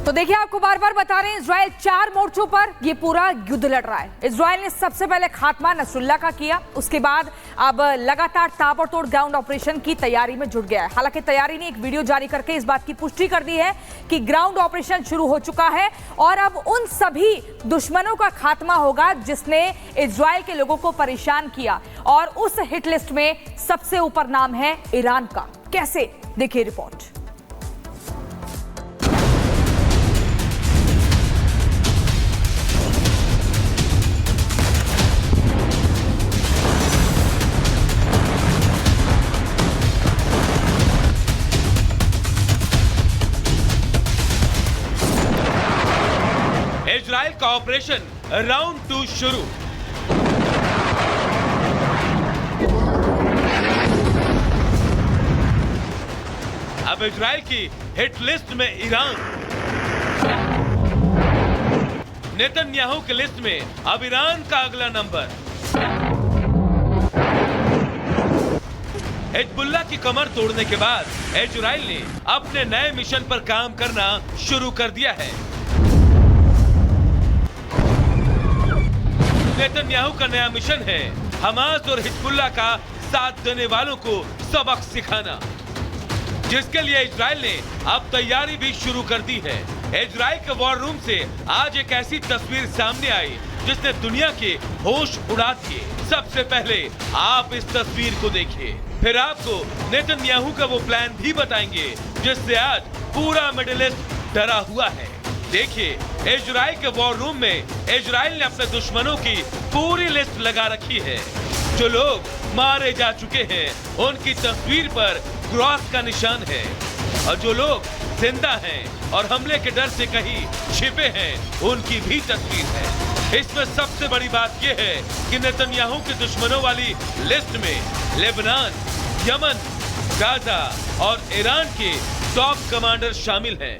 तो देखिए, आपको बार बार बता रहे हैं, इजराइल 4 मोर्चों पर ये पूरा युद्ध लड़ रहा है। इजराइल ने सबसे पहले खात्मा नसरुल्लाह का किया, उसके बाद अब लगातार ताबड़तोड़ ग्राउंड ऑपरेशन की तैयारी में जुट गया है। हालांकि तैयारी ने एक वीडियो जारी करके इस बात की पुष्टि कर दी है कि ग्राउंड ऑपरेशन शुरू हो चुका है और अब उन सभी दुश्मनों का खात्मा होगा जिसने इजराइल के लोगों को परेशान किया। और उस हिट लिस्ट में सबसे ऊपर नाम है ईरान का। कैसे, देखिए रिपोर्ट। इजराइल का ऑपरेशन राउंड 2 शुरू। अब इजराइल की हिट लिस्ट में ईरान, नेतन्याहू की लिस्ट में अब ईरान का अगला नंबर। हिजबुल्लाह की कमर तोड़ने के बाद इजराइल ने अपने नए मिशन पर काम करना शुरू कर दिया है। नेतन्याहू का नया मिशन है हमास और हिजबुल्लाह का साथ देने वालों को सबक सिखाना, जिसके लिए इजराइल ने अब तैयारी भी शुरू कर दी है। इजराइल के वॉर रूम से आज एक ऐसी तस्वीर सामने आई जिसने दुनिया के होश उड़ा दिए। सबसे पहले आप इस तस्वीर को देखिए, फिर आपको नेतन्याहू का वो प्लान भी बताएंगे जिससे आज पूरा मिडिल ईस्ट डरा हुआ है। देखिए, इजराइल के वॉर रूम में इजराइल ने अपने दुश्मनों की पूरी लिस्ट लगा रखी है। जो लोग मारे जा चुके हैं उनकी तस्वीर पर क्रॉस का निशान है और जो लोग जिंदा हैं और हमले के डर से कहीं छिपे हैं उनकी भी तस्वीर है। इसमें सबसे बड़ी बात यह है कि नेतन्याहू के दुश्मनों वाली लिस्ट में लेबनान, यमन, गाजा और ईरान के टॉप कमांडर शामिल हैं।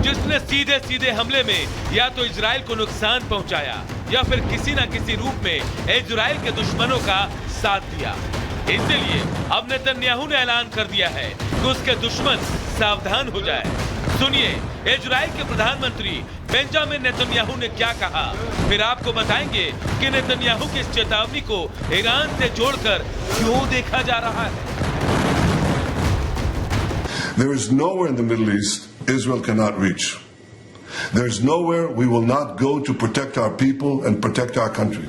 जिसने सीधे सीधे हमले में या तो इजराइल को नुकसान पहुंचाया या फिर किसी न किसी रूप में इजराइल के दुश्मनों का साथ दिया। इसलिए अब नेतन्याहू ने ऐलान कर दिया है कि उसके दुश्मन सावधान हो जाए। सुनिए इजराइल के प्रधानमंत्री बेंजामिन नेतन्याहू ने क्या कहा, फिर आपको बताएंगे कि नेतन्याहू की इस चेतावनी को ईरान से जोड़कर क्यों देखा जा रहा है। There is nowhere in the Middle East Israel cannot reach. There is nowhere we will not go to protect our people and protect our country.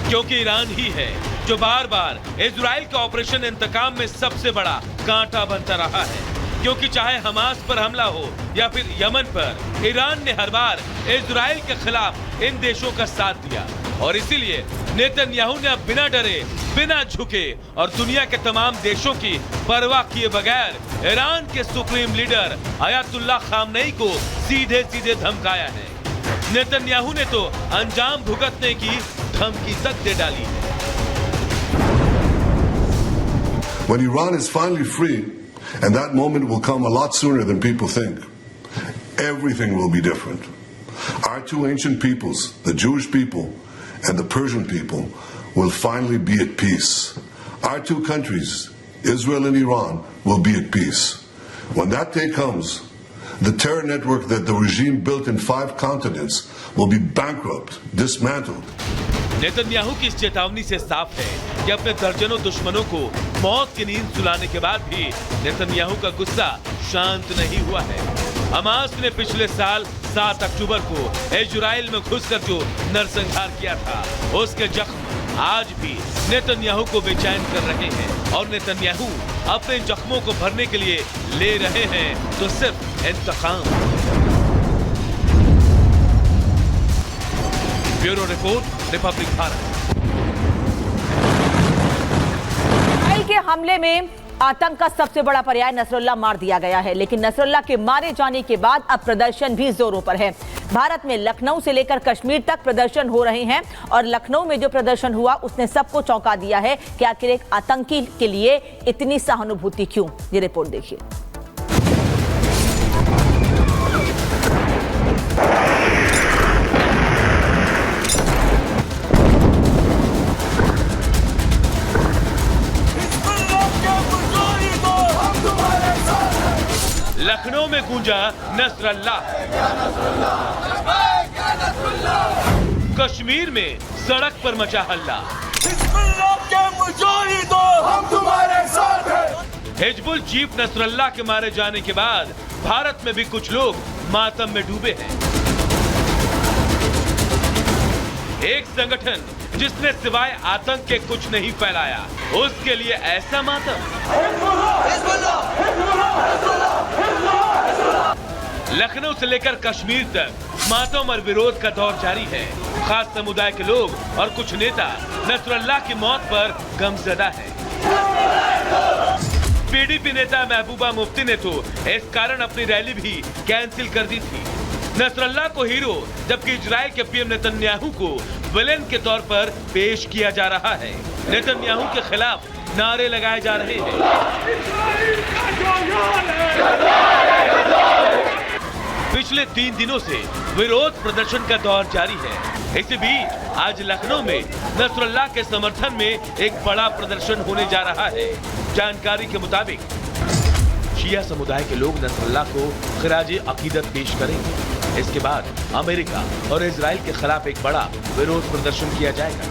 क्योंकि ईरान ही है जो बार बार इजराइल के ऑपरेशन इंतकाम में सबसे बड़ा कांटा बनता रहा है। क्योंकि चाहे हमास पर हमला हो या फिर यमन पर, ईरान ने हर बार इजराइल के खिलाफ इन देशों का साथ दिया और इसीलिए नेतन्याहू ने अब बिना डरे, बिना झुके और दुनिया के तमाम देशों की परवाह किए बगैर ईरान के सुप्रीम लीडर अयातुल्लाह खामनेई को सीधे सीधे धमकाया है। नेतन्याहू ने तो अंजाम भुगतने की धमकी तक दे डाली है। When Iran is finally free, and that moment will come a lot sooner than people think, everything will be different. Our two ancient peoples, the Jewish people and the Persian people, will finally be at peace. Our two countries, Israel and Iran, will be at peace. When that day comes, the terror network that the regime built in 5 continents will be bankrupt, dismantled. Netanyahu की इस चेतावनी से साफ है कि अपने दर्जनों दुश्मनों को मौत की नींद सुलाने के बाद भी नेतन्याहू का गुस्सा शांत नहीं हुआ है। हमास ने पिछले साल 7 अक्टूबर को इजराइल में घुसकर जो नरसंहार किया था, उसके जख्म आज भी नेतन्याहू को बेचैन कर रहे हैं और नेतन्याहू अपने जख्मों को भरने के लिए ले रहे हैं तो सिर्फ इंतकाम। Bureau report, Republic Bharat. Israel के हमले में आतंक का सबसे बड़ा पर्याय नसरुल्लाह मार दिया गया है, लेकिन नसरुल्लाह के मारे जाने के बाद अब प्रदर्शन भी जोरों पर है। भारत में लखनऊ से लेकर कश्मीर तक प्रदर्शन हो रहे हैं और लखनऊ में जो प्रदर्शन हुआ उसने सबको चौंका दिया है कि आखिर एक आतंकी के लिए इतनी सहानुभूति क्यों। ये रिपोर्ट देखिए। लखनऊ में गूंजा नसरल्लाह। कश्मीर में सड़क पर मचा हल्ला। हम तुम्हारे साथ हैं। हिजबुल चीफ नसरल्लाह के मारे जाने के बाद भारत में भी कुछ लोग मातम में डूबे हैं। एक संगठन जिसने सिवाय आतंक के कुछ नहीं फैलाया, उसके लिए ऐसा मातम। लखनऊ से लेकर कश्मीर तक मातम और विरोध का दौर जारी है। खास समुदाय के लोग और कुछ नेता नसरल्लाह की मौत पर गमजदा है। पीडीपी नेता महबूबा मुफ्ती ने तो इस कारण अपनी रैली भी कैंसिल कर दी थी। नसरल्लाह को हीरो जबकि इजराइल के पीएम नेतन्याहू को विलेन के तौर पर पेश किया जा रहा है। नेतन्याहू के खिलाफ नारे लगाए जा रहे हैं। पिछले 3 दिनों से विरोध प्रदर्शन का दौर जारी है। इसी बीच आज लखनऊ में नसरल्लाह के समर्थन में एक बड़ा प्रदर्शन होने जा रहा है। जानकारी के मुताबिक शिया समुदाय के लोग नसरल्लाह को खिराजे अकीदत पेश करेंगे। इसके बाद अमेरिका और इजराइल के खिलाफ एक बड़ा विरोध प्रदर्शन किया जाएगा।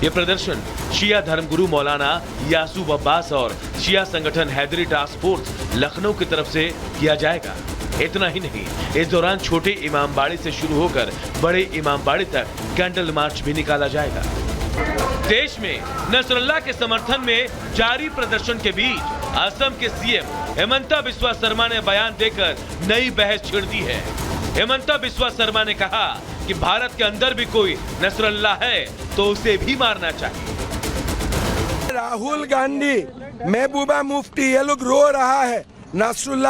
ये प्रदर्शन शिया धर्मगुरु मौलाना यासूब अब्बास और शिया संगठन हैदरी टास्क फोर्स लखनऊ की तरफ से किया जाएगा। इतना ही नहीं, इस दौरान छोटे इमामबाड़ी से शुरू होकर बड़े इमामबाड़ी तक कैंडल मार्च भी निकाला जाएगा। देश में नसरल्लाह के समर्थन में जारी प्रदर्शन के बीच असम के सीएम हेमंता बिस्वा शर्मा ने बयान देकर नई बहस छिड़ दी है। हेमंता बिस्वा शर्मा ने कहा कि भारत के अंदर भी कोई नसरल्लाह है तो उसे भी मारना चाहिए। राहुल गांधी, महबूबा मुफ्ती, ये लोग रो रहा है नसरुल्लाह